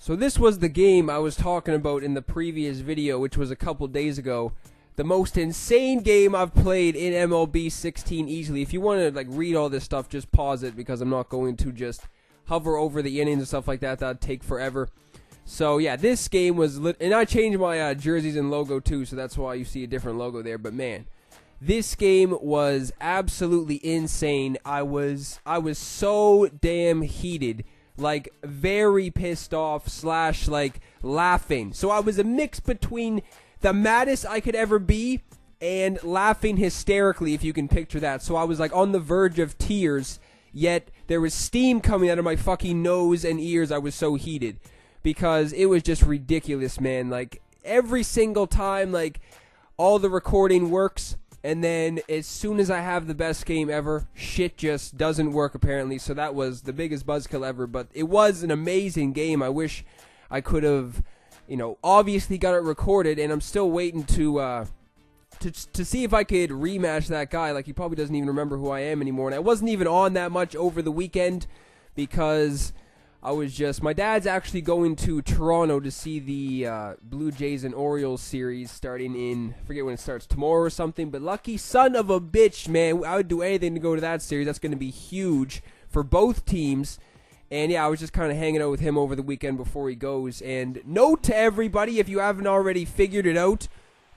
So this was the game I was talking about in the previous video, which was a couple days ago. The most insane game I've played in MLB 16 easily. If you want to like read all this stuff, just pause it because I'm not going to just hover over the innings and stuff like that. That'd take forever. So yeah, this game was and I changed my jerseys and logo too, so that's why you see a different logo there. But man, this game was absolutely insane. I was so damn heated. Like, very pissed off / like, laughing. So I was a mix between the maddest I could ever be and laughing hysterically, if you can picture that. So I was, like, on the verge of tears, yet there was steam coming out of my fucking nose and ears. I was so heated. Because it was just ridiculous, man. Like, every single time, like, all the recording works. And then, as soon as I have the best game ever, shit just doesn't work, apparently. So that was the biggest buzzkill ever. But it was an amazing game. I wish I could have, obviously got it recorded. And I'm still waiting to see if I could rematch that guy. Like, he probably doesn't even remember who I am anymore. And I wasn't even on that much over the weekend because my dad's actually going to Toronto to see the Blue Jays and Orioles series starting in, I forget when it starts, tomorrow or something, but lucky son of a bitch, man, I would do anything to go to that series. That's going to be huge for both teams, and yeah, I was just kind of hanging out with him over the weekend before he goes, and note to everybody, if you haven't already figured it out,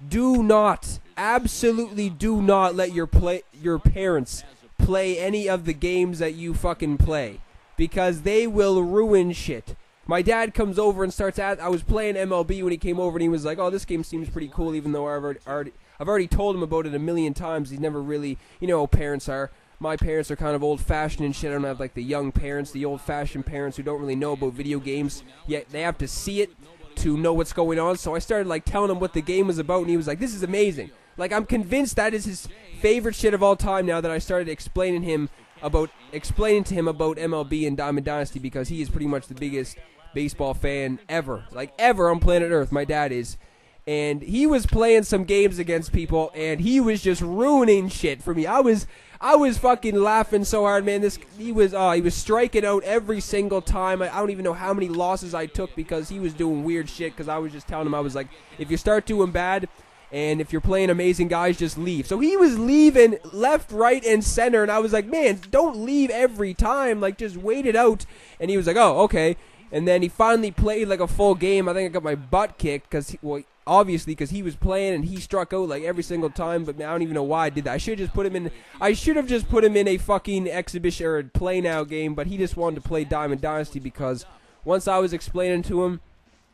do not, absolutely do not let your parents play any of the games that you fucking play. Because they will ruin shit. My dad comes over and starts I was playing MLB when he came over and he was like, oh, this game seems pretty cool, even though I've already told him about it a million times. He's never really, how parents are. My parents are kind of old-fashioned and shit. I don't have like the young parents, the old-fashioned parents who don't really know about video games, yet they have to see it to know what's going on. So I started like telling him what the game was about and he was like, this is amazing. Like, I'm convinced that is his favorite shit of all time now that I started explaining to him about MLB and Diamond Dynasty, because he is pretty much the biggest baseball fan ever. Like, ever on planet Earth, my dad is. And he was playing some games against people, and he was just ruining shit for me. I was fucking laughing so hard, man. He was striking out every single time. I don't even know how many losses I took because he was doing weird shit, because I was just telling him, I was like, if you start doing bad, and if you're playing amazing guys, just leave. So he was leaving left, right, and center. And I was like, man, don't leave every time. Like, just wait it out. And he was like, oh, okay. And then he finally played like a full game. I think I got my butt kicked obviously because he was playing and he struck out like every single time. But man, I don't even know why I did that. I should have just put him in a fucking exhibition or a play now game. But he just wanted to play Diamond Dynasty because once I was explaining to him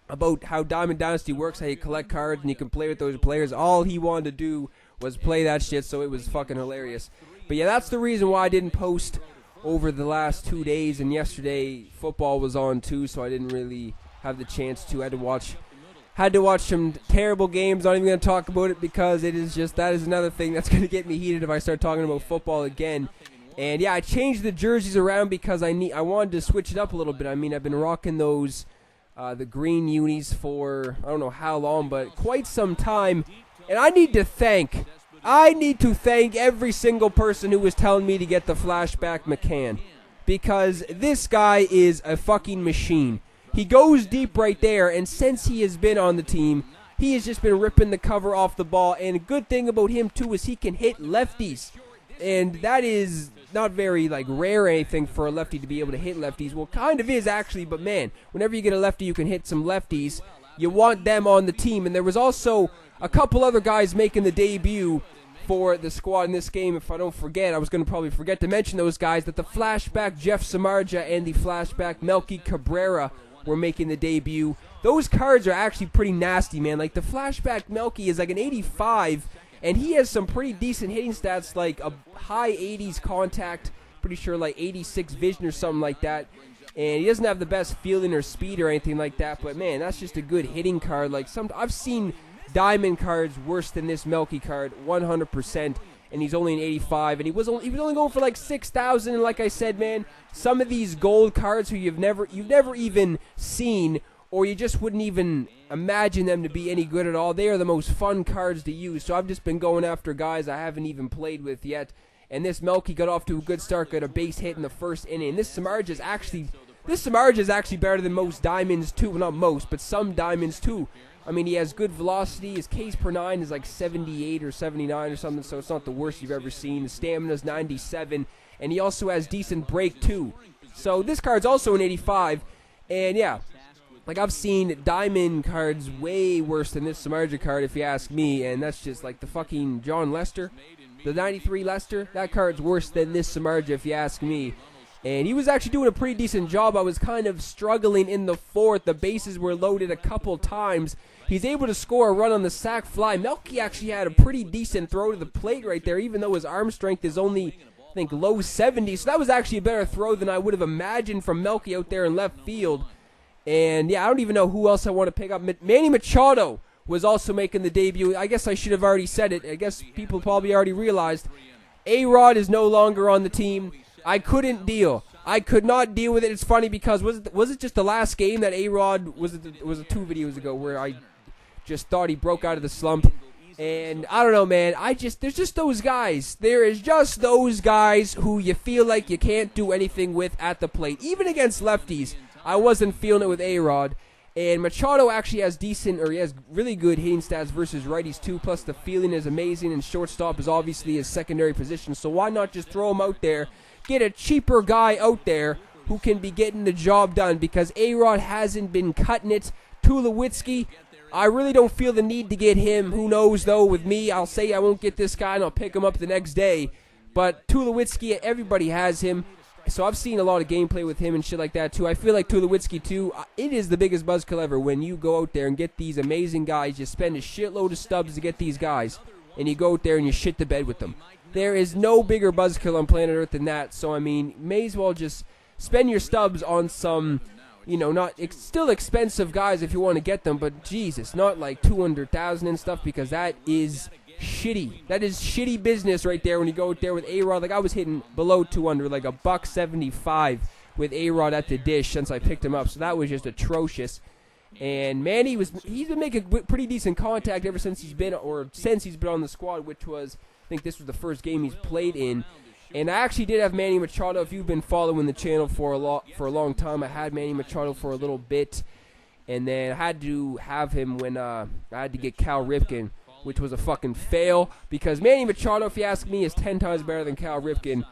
about how Diamond Dynasty works, how you collect cards and you can play with those players, all he wanted to do was play that shit, so it was fucking hilarious. But yeah, that's the reason why I didn't post over the last 2 days, and yesterday football was on too, so I didn't really have the chance to. I had to watch some terrible games. I'm not even going to talk about it because that is another thing that's going to get me heated if I start talking about football again. And yeah, I changed the jerseys around because I wanted to switch it up a little bit. I mean, I've been rocking those the green unis for I don't know how long, but quite some time. And I need to thank every single person who was telling me to get the flashback McCann, because this guy is a fucking machine. He goes deep right there, and since he has been on the team, he has just been ripping the cover off the ball. And a good thing about him too is he can hit lefties, and that is not very like rare or anything for a lefty to be able to hit lefties. Well, kind of is actually, but man, whenever you get a lefty you can hit some lefties, you want them on the team. And there was also a couple other guys making the debut for the squad in this game. If I don't forget, I was going to probably forget to mention those guys, that the flashback Jeff SAMARDZIJA and the flashback MELKY CABRERA were making the debut. Those cards are actually pretty nasty, man. Like, the flashback MELKY is like an 85, and he has some pretty decent hitting stats, like a high 80s contact, pretty sure like 86 vision or something like that. And he doesn't have the best fielding or speed or anything like that, but man, that's just a good hitting card. Like, I've seen diamond cards worse than this MELKY card, 100%. And he's only an 85, and he was only going for like 6,000. And like I said, man, some of these gold cards who you've never even seen, or you just wouldn't even imagine them to be any good at all, they are the most fun cards to use. So I've just been going after guys I haven't even played with yet. And this MELKY got off to a good start, got a base hit in the first inning. This SAMARDZIJA is actually this Samardzija is actually better than most diamonds too. Well, not most, but some diamonds too. I mean, he has good velocity. His Ks per 9 is like 78 or 79 or something, so it's not the worst you've ever seen. His stamina is 97, and he also has decent break too. So this card's also an 85, and yeah, like I've seen diamond cards way worse than this Samardzija card, if you ask me, and that's just like the fucking John Lester, the 93 Lester. That card's worse than this Samardzija, if you ask me. And he was actually doing a pretty decent job. I was kind of struggling in the fourth. The bases were loaded a couple times. He's able to score a run on the sac fly. Melky actually had a pretty decent throw to the plate right there, even though his arm strength is only, I think, low 70s. So that was actually a better throw than I would have imagined from Melky out there in left field. And yeah, I don't even know who else I want to pick up. Manny Machado was also making the debut. I guess I should have already said it. I guess people probably already realized. A-Rod is no longer on the team. I couldn't deal. I could not deal with it. It's funny because was it just the last game that A-Rod was it 2 videos ago where I just thought he broke out of the slump. And I don't know, man. There's just those guys. There is just those guys who you feel like you can't do anything with at the plate. Even against lefties, I wasn't feeling it with A-Rod. And Machado actually has he has really good hitting stats versus righties too. Plus the fielding is amazing, and shortstop is obviously his secondary position. So why not just throw him out there? Get a cheaper guy out there who can be getting the job done, because A-Rod hasn't been cutting it. Tulowitzki, I really don't feel the need to get him. Who knows, though, with me, I'll say I won't get this guy and I'll pick him up the next day. But Tulowitzki, everybody has him. So I've seen a lot of gameplay with him and shit like that, too. I feel like Tulowitzki, too, it is the biggest buzzkill ever when you go out there and get these amazing guys. You spend a shitload of stubs to get these guys, and you go out there and you shit the bed with them. There is no bigger buzzkill on planet Earth than that. So, I mean, may as well just spend your stubs on some, you know, still expensive guys if you want to get them. But, Jesus, not like 200,000 and stuff, because that is shitty. That is shitty business right there when you go out there with A-Rod. Like, I was hitting below 200, like $175 with A-Rod at the dish since I picked him up. So that was just atrocious. And man, he's been making pretty decent contact ever since he's been on the squad, which was, I think this was the first game he's played in. And I actually did have Manny Machado. If you've been following the channel for a long time, I had Manny Machado for a little bit, and then I had to have him when I had to get Cal Ripken, which was a fucking fail, because Manny Machado, if you ask me, is 10 times better than Cal Ripken.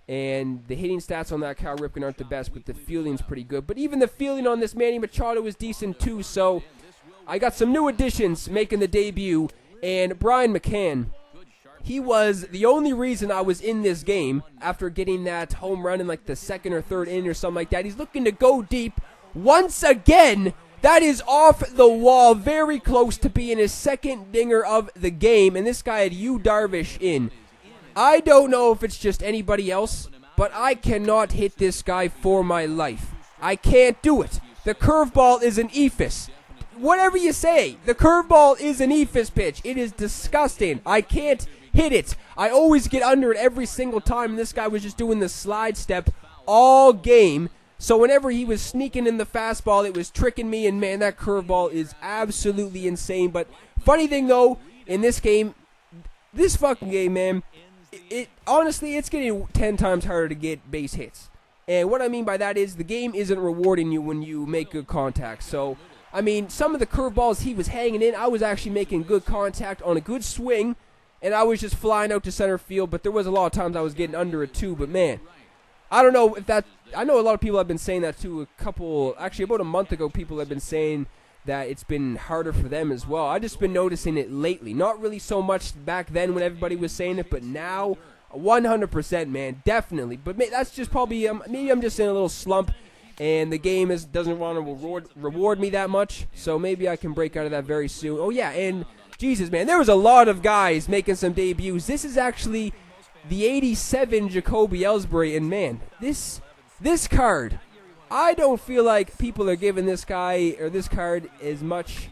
And the hitting stats on that Cal Ripken aren't the best, but the fielding's pretty good. But even the fielding on this Manny Machado is decent too. So I got some new additions making the debut. And Brian McCann, he was the only reason I was in this game after getting that home run in like the second or third inning or something like that. He's looking to go deep once again. That is off the wall, very close to being his second dinger of the game. And this guy had Yu Darvish in. I don't know if it's just anybody else, but I cannot hit this guy for my life. I can't do it. The curveball is an ephus. Whatever you say, the curveball is an ephus pitch. It is disgusting. I can't hit it. I always get under it every single time, and this guy was just doing the slide step all game. So whenever he was sneaking in the fastball, it was tricking me, and man, that curveball is absolutely insane. But funny thing, though, in this game, this fucking game, man, honestly, it's getting 10 times harder to get base hits. And what I mean by that is the game isn't rewarding you when you make good contact. So, I mean, some of the curveballs he was hanging in, I was actually making good contact on a good swing, and I was just flying out to center field. But there was a lot of times I was getting under it too. But man, I don't know if that, I know a lot of people have been saying that too. Actually about a month ago, people have been saying that it's been harder for them as well. I just been noticing it lately. Not really so much back then when everybody was saying it, but now 100%, man, definitely. But that's just probably maybe I'm just in a little slump, and the game doesn't want to reward me that much. So maybe I can break out of that very soon. Oh yeah, and Jesus, man, there was a lot of guys making some debuts. This is actually the 87 Jacoby Ellsbury, and man, this card, I don't feel like people are giving this guy or this card as much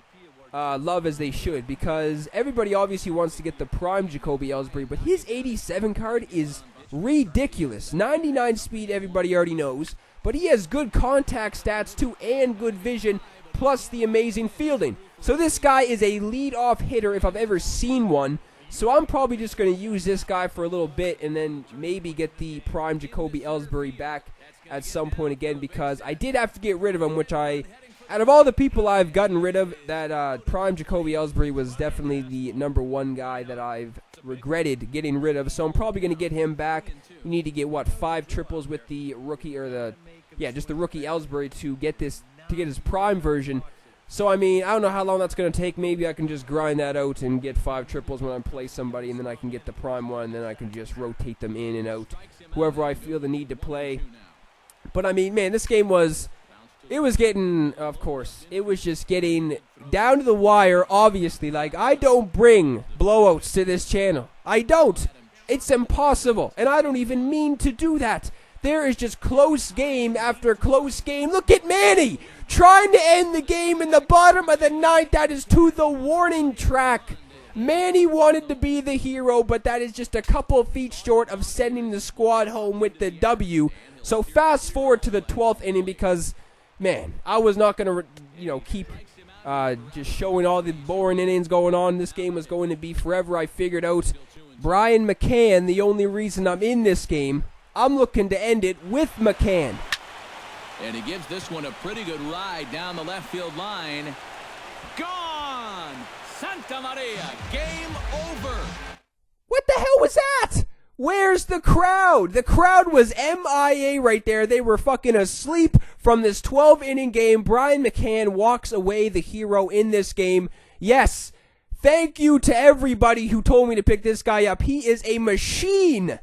love as they should, because everybody obviously wants to get the prime Jacoby Ellsbury, but his 87 card is ridiculous. 99 speed, everybody already knows, but he has good contact stats too and good vision, plus the amazing fielding. So this guy is a leadoff hitter if I've ever seen one. So I'm probably just going to use this guy for a little bit and then maybe get the prime Jacoby Ellsbury back at some point again, because I did have to get rid of him, which out of all the people I've gotten rid of, that prime Jacoby Ellsbury was definitely the #1 guy that I've regretted getting rid of. So I'm probably going to get him back. You need to get, what, 5 triples with the rookie, or just the rookie Ellsbury to get his prime version. So, I mean, I don't know how long that's going to take. Maybe I can just grind that out and get 5 triples when I play somebody, and then I can get the prime one, and then I can just rotate them in and out, whoever I feel the need to play. But, I mean, man, this game was just getting down to the wire, obviously. Like, I don't bring blowouts to this channel. I don't. It's impossible, and I don't even mean to do that. There is just close game after close game. Look at Manny trying to end the game in the bottom of the 9th. That is to the warning track. Manny wanted to be the hero, but that is just a couple feet short of sending the squad home with the W. So fast forward to the 12th inning, because, man, I was not going to, keep just showing all the boring innings going on. This game was going to be forever. I figured out Brian McCann, the only reason I'm in this game. I'm looking to end it with McCann. And he gives this one a pretty good ride down the left field line. Gone! Santa Maria, game over. What the hell was that? Where's the crowd? The crowd was MIA right there. They were fucking asleep from this 12-inning game. Brian McCann walks away the hero in this game. Yes, thank you to everybody who told me to pick this guy up. He is a machine.